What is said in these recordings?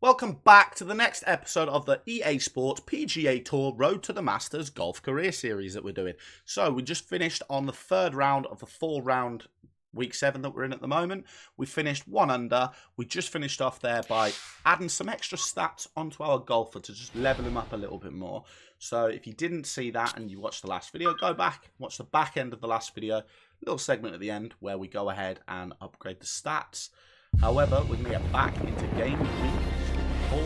Welcome back to the next episode of the EA Sports PGA Tour Road to the Masters Golf Career Series that we're doing. So we just finished on the third round of the 4-round week 7 that we're in at the moment. We finished 1 under. We just finished off there by adding some extra stats onto our golfer to just level him up a little bit more. So if you didn't see that and you watched the last video, go back, watch the back end of the last video, little segment at the end where we go ahead and upgrade the stats. However, we're going to get back into game week 4.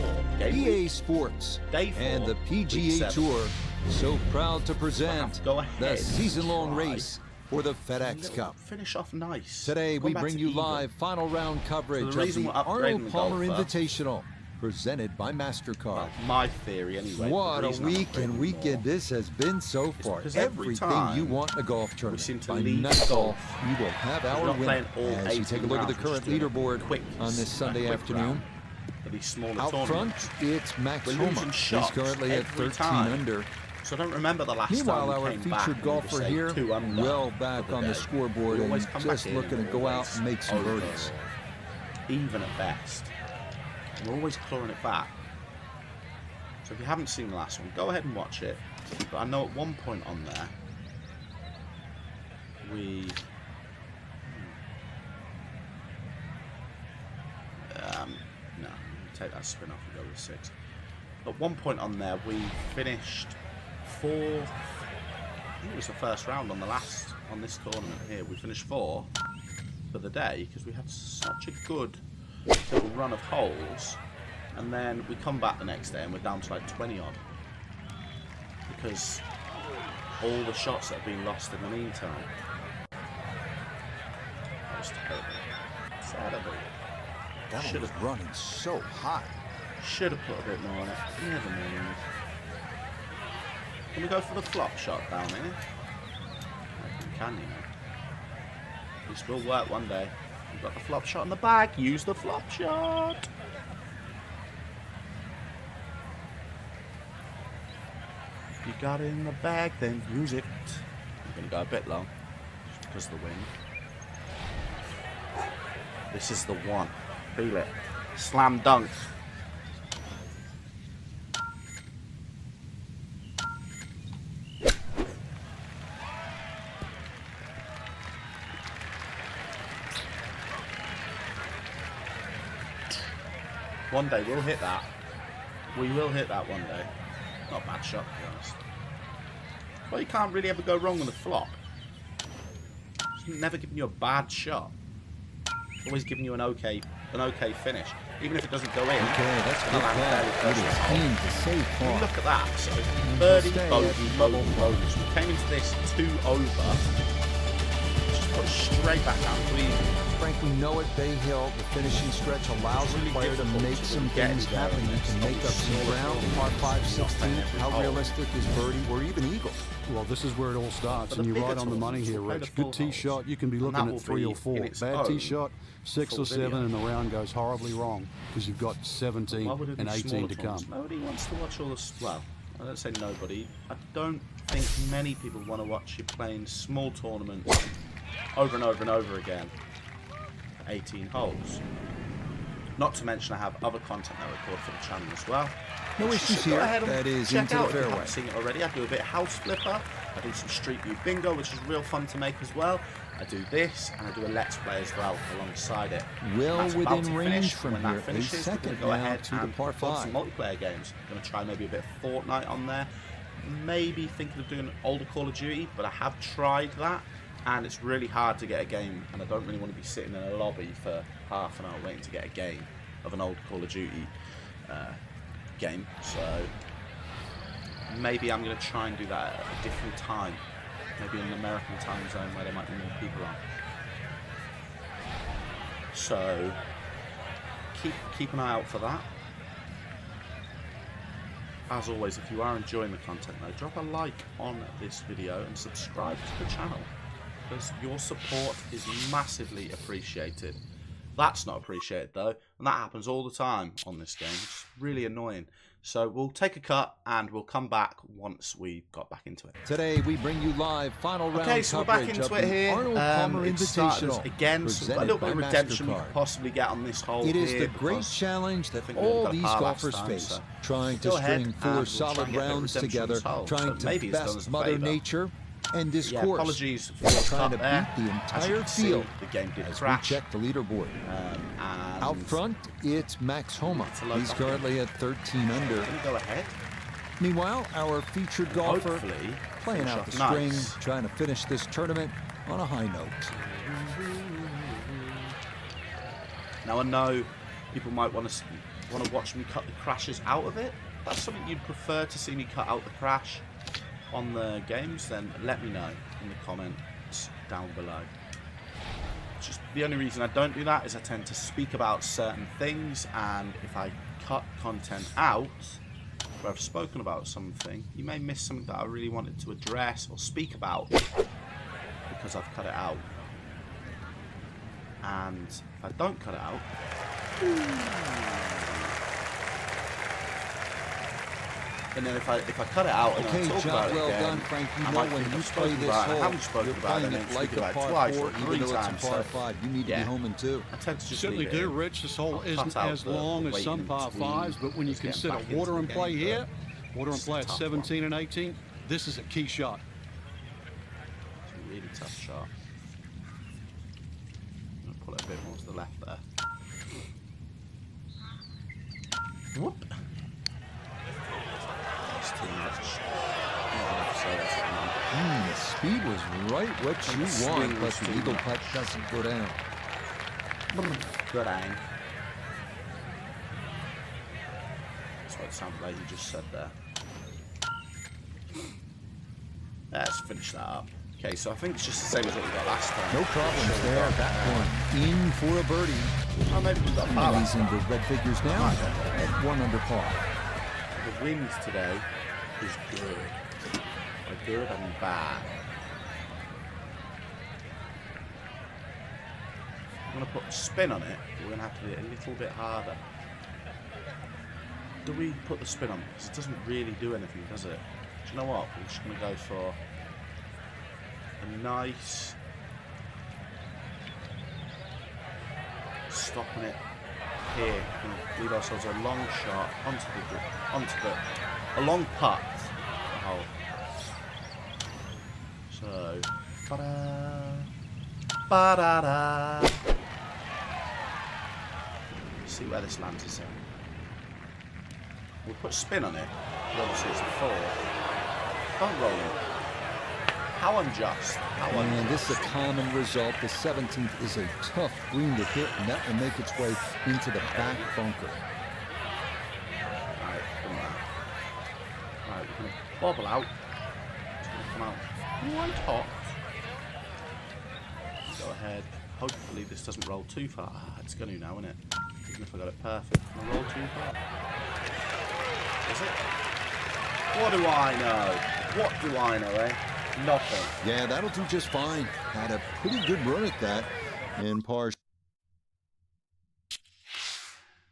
EA Sports and the PGA Tour so proud to present the season-long race for the FedEx Cup. Finish off nice. Today we bring you live final round coverage of the Arnold Palmer Invitational, presented by MasterCard. Well, my theory anyway. What a week and weekend this has been so far. Everything you want in a golf tournament. By nightfall, you will have our winner. As you take a look at the current leaderboard on this Sunday afternoon. Out front, it's Max Homa. He's currently at 13 under. So I don't remember the last Meanwhile, time our featured golfer here, well back on the scoreboard and just looking to go out and make some birdies. Even at best. We're always clawing it back. So if you haven't seen the last one, go ahead and watch it. But I know at one point on there, we... no, take that spin off and go with 6. At one point on there, we finished 4th. I think it was the first round on this tournament here. We finished 4 for the day because we had such a good little run of holes, and then we come back the next day and we're down to like 20 odd because all the shots that have been lost in the meantime. That was terrible. That one was running so high. Should have put a bit more on it. Never mind. Can we go for the flop shot down here? I think we can, you know. This will work one day. We've got the flop shot in the bag. Use the flop shot. If you got it in the bag, then use it. I'm going to go a bit long, just because of the wind. This is the one. Feel it. Slam dunk. One day we'll hit that. We will hit that one day. Not a bad shot, to be honest. Well, you can't really ever go wrong with a flop. It's never giving you a bad shot. It's always giving you an okay finish. Even if it doesn't go in. Okay, that's good play. It is clean to save par. Look at that. So birdie, bogey, bonus. We came into this 2 over. Just put it straight back down, please. Frank, we know at Bay Hill, the finishing stretch allows the player to make some things happen. You can make up some ground. Par 5, 16. How realistic is birdie or even eagle? Well, this is where it all starts, and you're right on the money here, Rich. Good tee shot, you can be looking at 3 or 4. Bad tee shot, 6 or 7, and the round goes horribly wrong because you've got 17 and 18 to come. Nobody wants to watch all this. Well, I don't say nobody. I don't think many people want to watch you playing small tournaments over and over and over again. 18 holes. Not to mention I have other content I record for the channel as well. No issues here. That is into the fairway. If you haven't seen it already, I do a bit of house flipper. I do some Street View Bingo, which is real fun to make as well. I do this, and I do a Let's Play as well alongside it. Well within range from when here. that finishes, a second go ahead to the and par 5. some multiplayer games. I'm going to try maybe a bit of Fortnite on there. Maybe thinking of doing an older Call of Duty, but I have tried that. And it's really hard to get a game, and I don't really want to be sitting in a lobby for half an hour waiting to get a game of an old Call of Duty game. So maybe I'm going to try and do that at a different time, maybe in an American time zone where there might be more people on. So keep an eye out for that. As always, if you are enjoying the content though, drop a like on this video and subscribe to the channel, because your support is massively appreciated. That's not appreciated though, and that happens all the time on this game. It's really annoying. So we'll take a cut and we'll come back once we got back into it. Today we bring you live final round okay, so we're back into it here. It started again, so a little bit of redemption we could possibly get on this hole. It is the great challenge that all these golfers face, trying to string 4 solid rounds together, trying to best Mother Nature and this course. Apologies for trying to beat the entire field the game did as crash. we check the leaderboard. Out front, it's Max Homa. He's currently at 13 under. Go ahead. Meanwhile, our featured golfer playing out the string, trying to finish this tournament on a high note. Now I know people might want to watch me cut the crashes out of it. If that's something you'd prefer to see me cut out the crash on the games, then let me know in the comments down below. Just the only reason I don't do that is I tend to speak about certain things, and if I cut content out where I've spoken about something, you may miss something that I really wanted to address or speak about because I've cut it out. And if I don't cut it out, and then if I cut it out and I talk about it again, done, Frank. You I know might when think you I've play spoken this about it. I hole, haven't spoken about it, and like a par twice 4, or 3 even though times. it's a par 5. You need to be home in 2. I tend to just Certainly do, Rich. This hole isn't as long as some par 5s, but when you consider water and play here, water and play at 17 and 18, this is a key shot. It's a really tough shot. I'm going to pull it a bit more to the left there. Whoop. The speed was right what you want, but the eagle putt doesn't go down. Good aim. That's what it sounded like you just said there. Let's finish that up. Okay, so I think it's just the same as what we got last time. No problems there. That one in for a birdie. Oh, maybe we got par. He's into red figures now at 1 under par. The wind today is good. By good, I mean bad. I'm going to put spin on it. We're going to have to do it a little bit harder. Do we put the spin on? Because it doesn't really do anything, does it? Do you know what? We're just going to go for a nice stopping it here. And leave ourselves a long shot onto a long putt. Oh. So, ba-da, see where this lands us in. We'll put spin on it. Obviously it's a 4. Don't roll it. How unjust. And this is a common result. The 17th is a tough green to hit, and that will make its way into the back bunker. Alright, come on. Alright, we're going to bobble out. It's going to come out one top. Go ahead. Hopefully this doesn't roll too far. Ah, it's going to now, isn't it? Even if I got it perfect. Can I roll too far? Is it? What do I know? What do I know, eh? Nothing. Yeah, that'll do just fine. Had a pretty good run at that in par.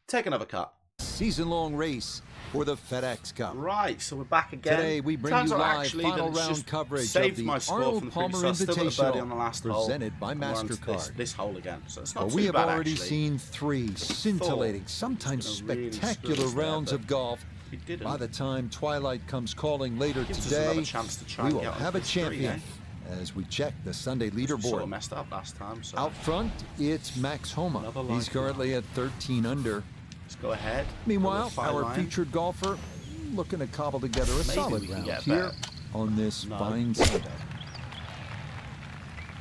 Take another cut. Season-long race for the FedEx Cup. Right, so we're back again. Today we bring you live final round coverage of the Arnold Palmer Invitational presented by MasterCard. This hole again, so it's not too we have bad, already actually. seen 3 scintillating, sometimes spectacular rounds of golf. By the time twilight comes calling later today, we will have a champion as we check the Sunday leaderboard. Sort of messed up last time. So. Out front, it's Max Homa. He's currently at 13 under. Let's go ahead. Meanwhile, our featured golfer looking to cobble together a solid round here on this fine Sunday.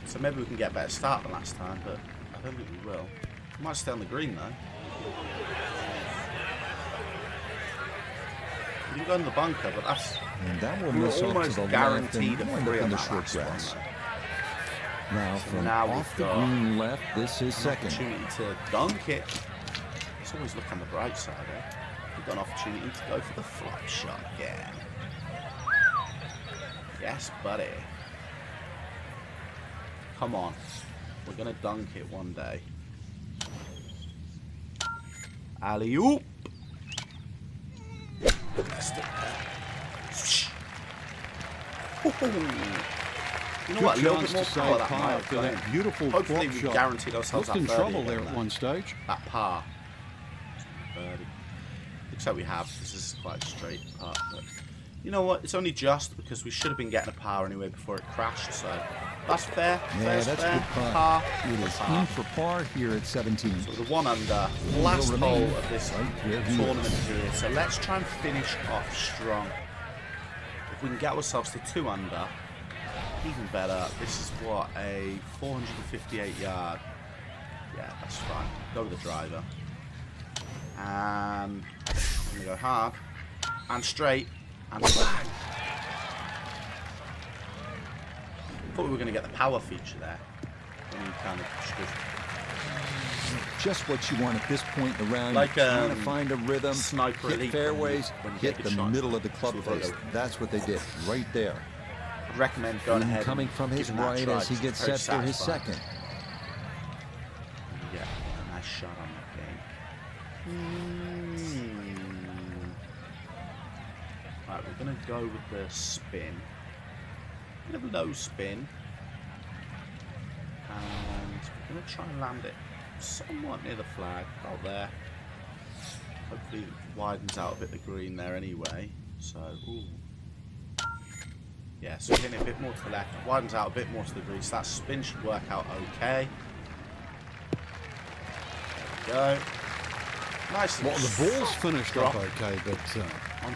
So maybe we can get a better start than last time, but I don't think we will. We might stay on the green though. We can go in the bunker, but that's almost guaranteed a 3 on the short grass. Now from off the green left, this is second. Opportunity to dunk it. Let's always look on the bright side. Eh? We've got an opportunity to go for the flop shot again. Yes, buddy. Come on. We're gonna dunk it one day. Alley-oop. Rest it there. You know what? A little bit more power that might have got in. Beautiful Hopefully we guaranteed ourselves that looked in birdie trouble there again, at one stage. That par. Birdie. Looks like we have. This is quite a straight putt, but you know what? It's only just because we should have been getting a par anyway before it crashed. So that's fair. Yeah, that's fair. a good putt. Par. It is in for par here at 17. So the 1 under, last hole of this tournament period. So let's try and finish off strong. If we can get ourselves to 2 under. Even better. This is what, a 458 yard. Yeah, that's fine. Go with the driver. And I'm going to go hard. And straight. And bang. Thought we were going to get the power feature there. When you kind of just what you want at this point in the round. Like trying to find a rhythm, sniper hit fairways, hit the middle of the club face. That's what they did right there. I'd recommend going ahead. Coming from his right as he gets set for his second. Yeah, a nice shot on that game. Right, we're going to go with the spin. A bit of low spin. And we're going to try and land it somewhat near the flag. About there. Hopefully it widens out a bit the green there anyway. So, ooh. Yeah, so hitting it a bit more to the left, widens out a bit more to the green, so that spin should work out okay. There we go. Nice. Well, the ball's finished off okay, but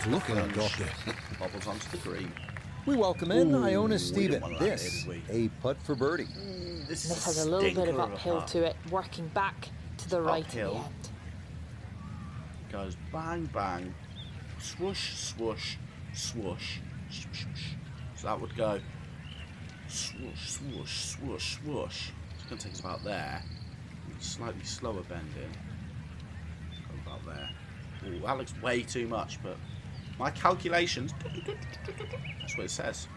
look at how it got there. Bobbles onto the green. We welcome in Iona Stephen. This, a putt for birdie. This has a little bit of uphill to it, working back to the right at the end. Goes bang, bang, swoosh, swoosh, swoosh, swoosh. So that would go swoosh, swoosh, swoosh, swoosh. It's going to take us about there. Slightly slower bending. Go about there. Ooh, that looks way too much, but my calculations, that's what it says.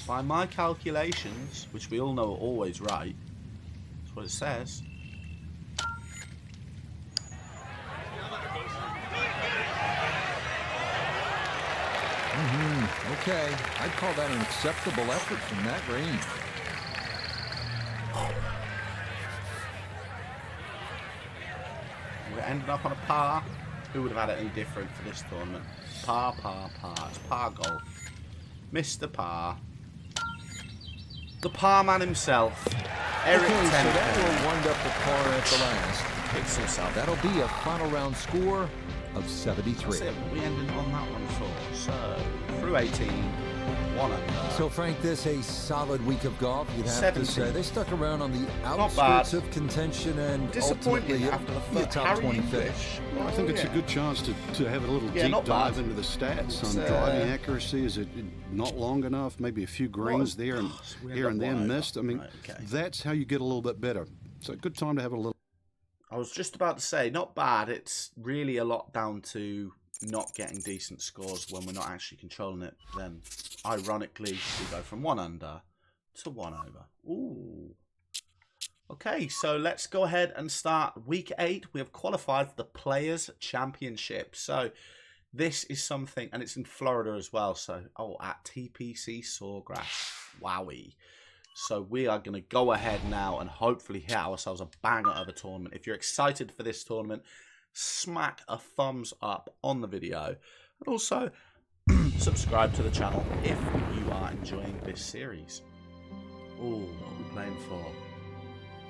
By my calculations, which we all know are always right, that's what it says. Okay, I'd call that an acceptable effort from that range. We're ending up on a par. Who would have had it any different for this tournament? Par, par, par. It's par golf. Mr. Par. The par man himself. Eric Okay, so Tenker. that will wind up the par at the last. Picks himself. That'll be a final round score of 73. That's it. We ended on that one for. So, through 18, 1 under. So, Frank, this a solid week of golf, you'd have 17. to say. They stuck around on the bad. outskirts of contention and Disappointing ultimately after the be a first top 20 finish. I think it's a good chance to have a little deep dive into the stats on driving accuracy. Is it not long enough? Maybe a few greens there and here and there missed. I mean, that's how you get a little bit better. So a good time to have a little. I was just about to say, not bad. It's really a lot down to not getting decent scores when we're not actually controlling it. Then, ironically, we go from 1 under to 1 over. Ooh. Okay, so let's go ahead and start week 8. We have qualified for the Players' Championship. So this is something, and it's in Florida as well. So, at TPC Sawgrass. Wowie. So we are going to go ahead now and hopefully hit ourselves a banger of a tournament. If you're excited for this tournament, smack a thumbs up on the video. And also, subscribe to the channel if you are enjoying this series. Ooh, what are we playing for?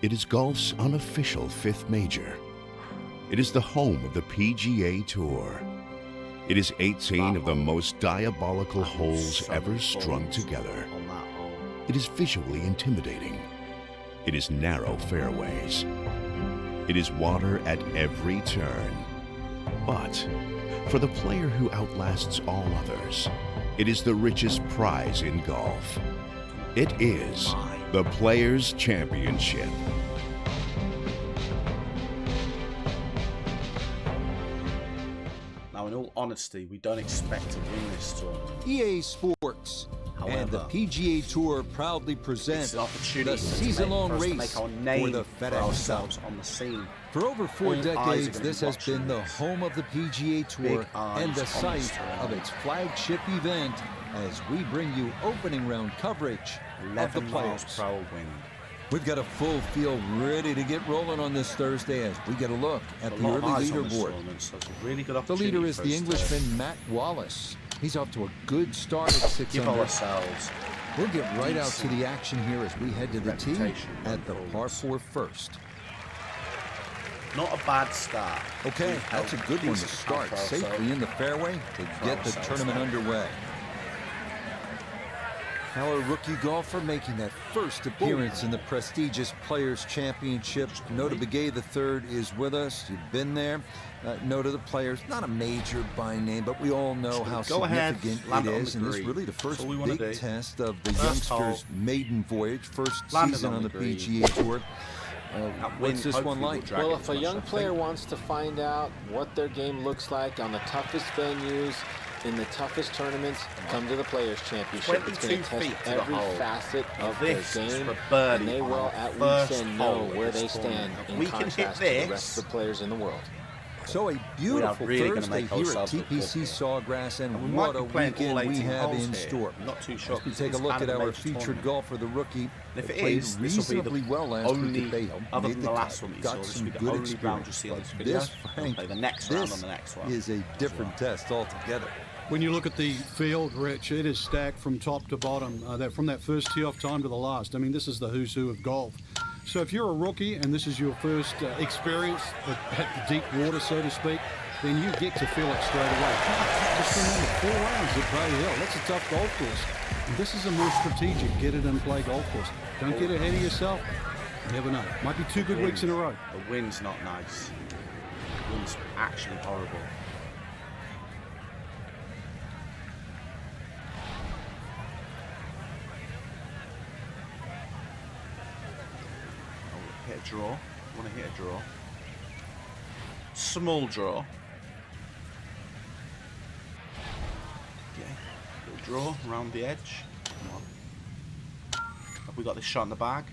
It is golf's unofficial 5th major. It is the home of the PGA Tour. It is 18 of the most diabolical holes ever strung together. It is visually intimidating. It is narrow fairways. It is water at every turn. But for the player who outlasts all others, it is the richest prize in golf. It is the Players' Championship. Now, in all honesty, we don't expect to win this tournament. EA Sports And the PGA Tour proudly presents the season-long race for the FedEx Cup. On the scene. For over 4 decades, this has been the home of the PGA Tour and the site of its flagship event as we bring you opening round coverage of the players. We've got a full field ready to get rolling on this Thursday as we get a look at the early leaderboard. The leader is the Englishman Matt Wallace. He's off to a good start at 6 under. We'll get right out to the action here as we head to the tee at the par 4 first. Not a bad start. Okay, that's a good one to start safely in the fairway to get the tournament underway. Our rookie golfer making that first appearance in the prestigious Players' Championship. Nota Begay III is with us. You've been there. Note of the Players, not a major by name, but we all know how significant it is. And this is really the first big test of the youngsters' maiden voyage, first season on the PGA Tour. What's this one like? Well, if a young player wants to find out what their game looks like on the toughest venues, in the toughest tournaments, come to the Players' Championship. It's going to test every facet of their game, and they will at week's end know where they stand in contrast to the rest of the players in the world. So a beautiful Thursday here at TPC Sawgrass, and what a weekend we have in store. Not too sure. We take a look at our featured golfer, the rookie. If it played is, reasonably well last week at Bayhill. Other than the last one, got some good experience. This, Frank, the next round on the next one is a different test altogether. When you look at the field, Rich, it is stacked from top to bottom, from that first tee-off time to the last. I mean, this is the who's who of golf. So if you're a rookie and this is your first experience at the deep water, so to speak, then you get to feel it straight away. Just remember, 4 rounds at Bayhill. That's a tough golf course. And this is a more strategic get-it-and-play golf course. Don't get ahead of yourself. You never know. Might be 2 good weeks in a row. The wind's not nice. The wind's actually horrible. Hit a draw. I want to hit a draw. Small draw. Okay. Little draw around the edge. Come on. Have we got this shot in the bag?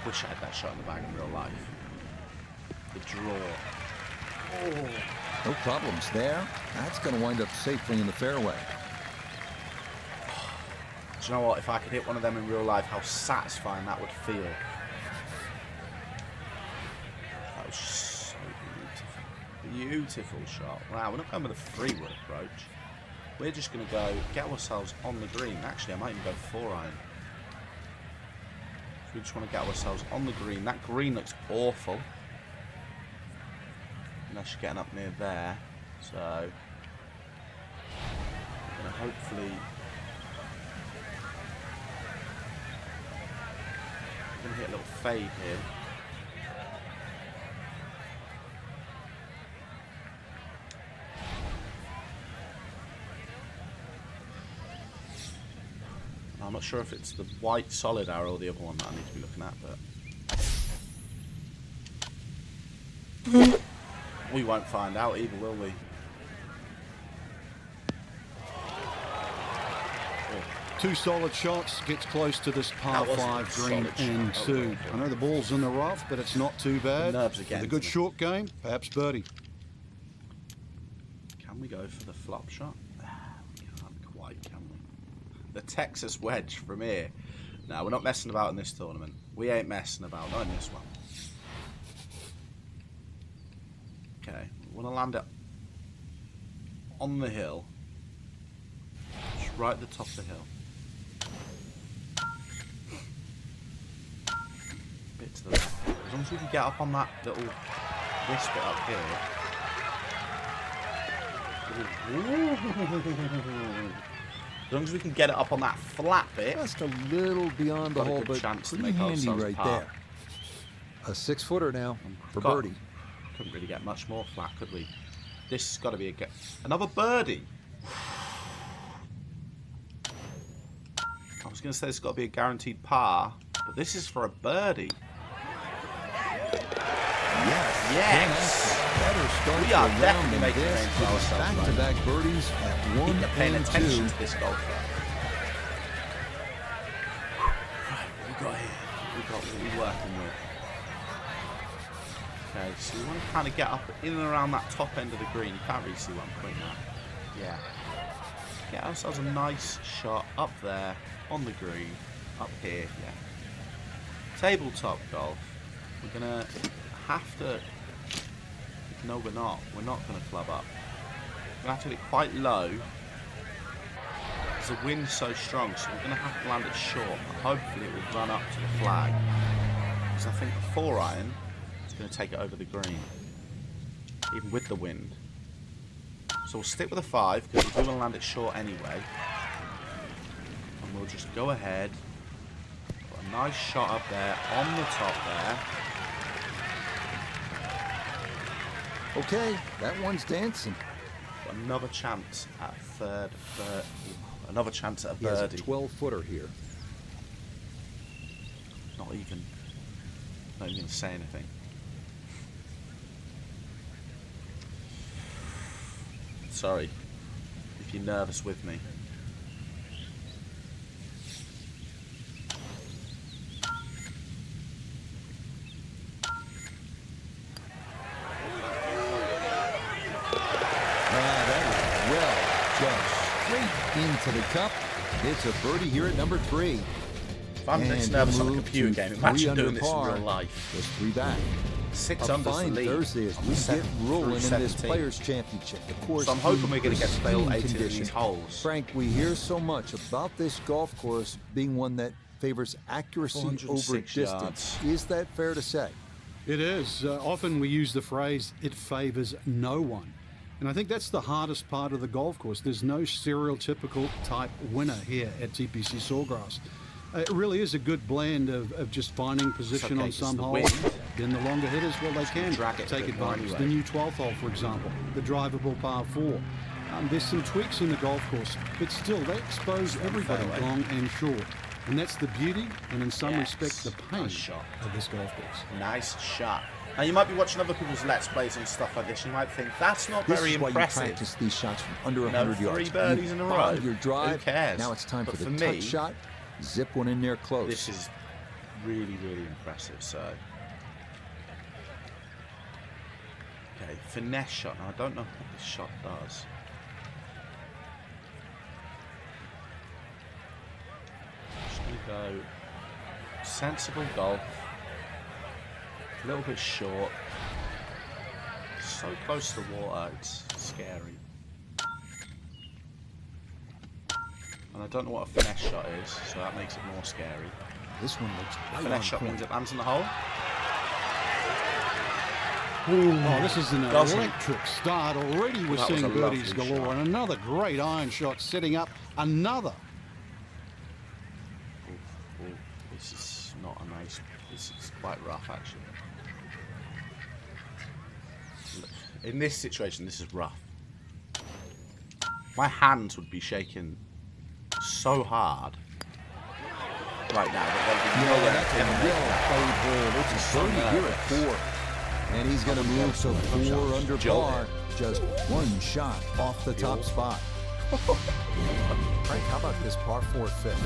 Wish I had that shot in the bag in real life. The draw. Oh. No problems there. That's going to wind up safely in the fairway. Do you know what? If I could hit one of them in real life, how satisfying that would feel. That was so beautiful. Beautiful shot. Wow, we're not going with a freeward approach. We're just going to go get ourselves on the green. Actually, I might even go 4-iron. We just want to get ourselves on the green. That green looks awful. Unless you're getting up near there. So, we're going to hopefully... I'm going to hit a little fade here. I'm not sure if it's the white solid arrow or the other one that I need to be looking at, but we won't find out either, will we? Two solid shots, gets close to this par 5 green and 2. I know the ball's in the rough, but it's not too bad. Nerves again. With a good short game, perhaps birdie. Can we go for the flop shot? We can't quite, can we? The Texas wedge from here. No, we're not messing about in this tournament. We ain't messing about, not in this one. Okay, we want to land it on the hill. Just right at the top of the hill. Bit to the left. As long as we can get up on that little this bit up here. As long as we can get it up on that flat bit. Just a little beyond the hole, but pretty handy right there. A 6-footer now for birdie. Couldn't really get much more flat, could we? This has got to be another birdie. I was going to say it's got to be a guaranteed par, but this is for a birdie. Yes. Yes. Better start We are to definitely round making this. names for ourselves. Back-to-back birdies at 1 You're paying and attention 2. to this golfer. Right, what we got here? We got what we're working with. Okay, so we want to kind of get up in and around that top end of the green. You can't really see what I'm pointing at. Yeah. Get ourselves a nice shot up there on the green. Up here, yeah. Tabletop golf. We're going to have to... No, we're not. We're not going to club up. We're going to have to hit it quite low. Because the wind's so strong, so we're going to have to land it short. But hopefully it will run up to the flag. Because I think the 4-iron is going to take it over the green. Even with the wind. So we'll stick with a 5, because we're going to land it short anyway. And we'll just go ahead. Put a nice shot up there, on the top there. Okay, that one's dancing. Got another chance at another chance at a birdie. He has a 12-footer here. Not even going to say anything. Sorry if you're nervous with me. Into the cup. It's a birdie here at number 3. If I'm this nervous on a computer game, imagine doing this in real life. Just 3 back. 6 a under fine the lead. Thursday as we get rolling in this Players' Championship. Of course, so I'm hoping we're going to get to play all 18 of condition. these holes. Frank, we hear so much about this golf course being one that favors accuracy over distance. Is that fair to say? It is. Often we use the phrase, it favors no one. And I think that's the hardest part of the golf course. There's no stereotypical type winner here at TPC Sawgrass. It really is a good blend of just finding position on some holes. Then the longer hitters, well, they can take advantage. Anyway. The new 12th hole, for example, the drivable par 4. There's some tweaks in the golf course, but still, they expose everybody long and short. And that's the beauty and, in some respects, the pain of this golf course. Nice shot. Now, you might be watching other people's Let's Plays and stuff like this. You might think, that's not very impressive. This is why you practice these shots from under 100 yards. 3 birdies in a row. Your drive. Who cares? Now it's time for the touch shot. Zip one in there close. This is really, really impressive. So, okay, finesse shot. Now, I don't know what this shot does. Just going to go sensible golf. A little bit short. So close to the water, it's scary. And I don't know what a finesse shot is, so that makes it more scary. This one looks right finesse shot means it lands in the hole. Ooh, oh, this is an electric start. Already we're seeing birdies galore. Shot. And another great iron shot setting up another. Ooh, this is not a nice... This is quite rough, actually. In this situation, this is rough. My hands would be shaking so hard right now that It's a birdie here at 4. And he's going to move to 4 under par. Just one shot off the top spot. Frank, how about this par 4 fit?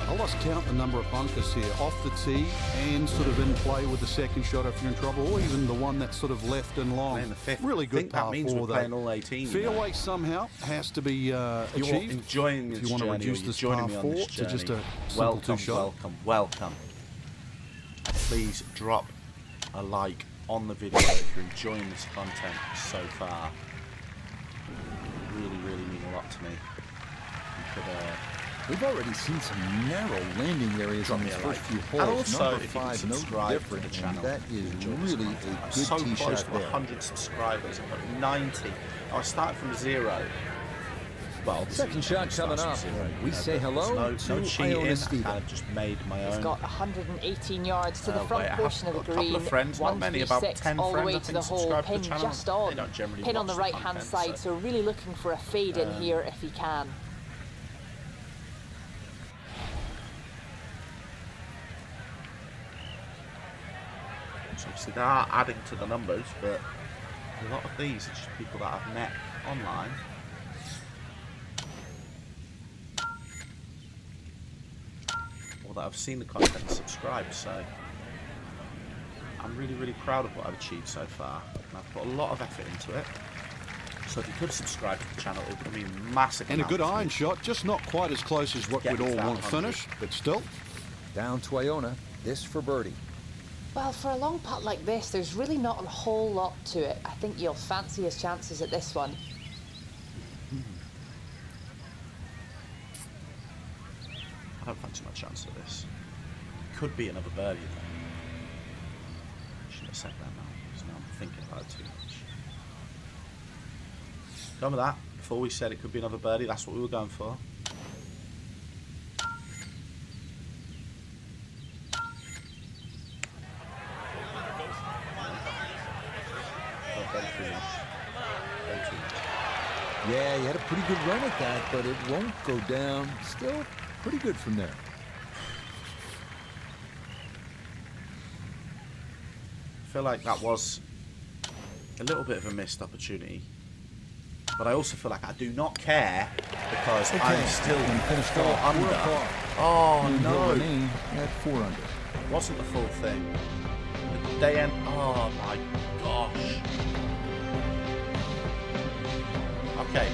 I lost count the number of bunkers here, off the tee and sort of in play with the second shot if you're in trouble, or even the one that's sort of left and long. Man, the fifth. Really good par 4 that means we're playing all 18. Fairway somehow has to be achieved. You're enjoying this if you want to reduce this par 4 to just a simple 2-shot. Welcome. Please drop a like on the video if you're enjoying this content so far. It really, really means a lot to me. We've already seen some narrow landing areas on these first few holes. And also, number 5, no different, to the channel, that is really a good tee shot there. 100 subscribers. I've got 90. I started from 0. Well, second shot coming up. We say hello to Iona Stephen. I've just made my own. He's got 118 yards to the front portion of the green. A couple of friends, not many, about 10 all the friends, way to the hole, pin just on. Pin on the right-hand side, so really looking for a fade in here if he can. So obviously they are adding to the numbers, but A lot of these are just people that I've met online. Or that I've seen the content and subscribed, so I'm really, really proud of what I've achieved so far. And I've put a lot of effort into it. So if you could subscribe to the channel, it would mean massive. And a good iron shot, just not quite as close as what we'd all want to finish, but still. Down to Iona, this for birdie. Well, for a long putt like this, there's really not a whole lot to it. I think you'll fancy his chances at this one. I don't fancy my chance at this. Could be another birdie though. Shouldn't have said that now, because now I'm thinking about it too much. Done with that. Before we said it could be another birdie, that's what we were going for. Yeah, he had a pretty good run at that, but it won't go down. Still pretty good from there. I feel like that was a little bit of a missed opportunity. But I also feel like I do not care because I'm still 4 under. Oh no! At 4 under. It wasn't the full thing. The day end. Oh my gosh. Okay,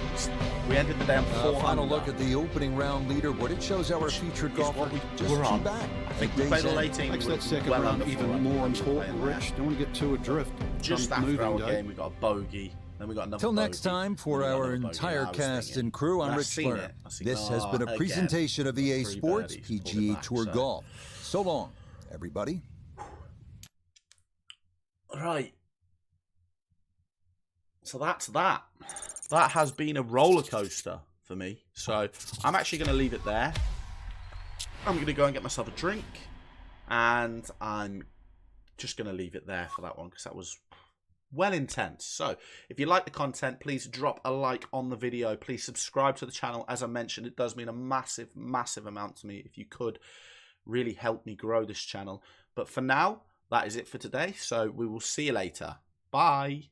we ended the day on 4 Final under. look at the opening round leaderboard. It shows our featured golfer just two back. I think we played all 18. Makes that second round even more important, Rich. Don't want to get too adrift. Just after our game, we got a bogey. Then we got another. Till next time, for our entire cast and crew, I'm Rich Blair. This has been a presentation of EA Sports PGA Tour Golf. So long, everybody. Right. So that's that. That has been a roller coaster for me. So I'm actually going to leave it there. I'm going to go and get myself a drink. And I'm just going to leave it there for that one because that was well intense. So if you like the content, please drop a like on the video. Please subscribe to the channel. As I mentioned, it does mean a massive, massive amount to me. If you could really help me grow this channel. But for now, that is it for today. So we will see you later. Bye.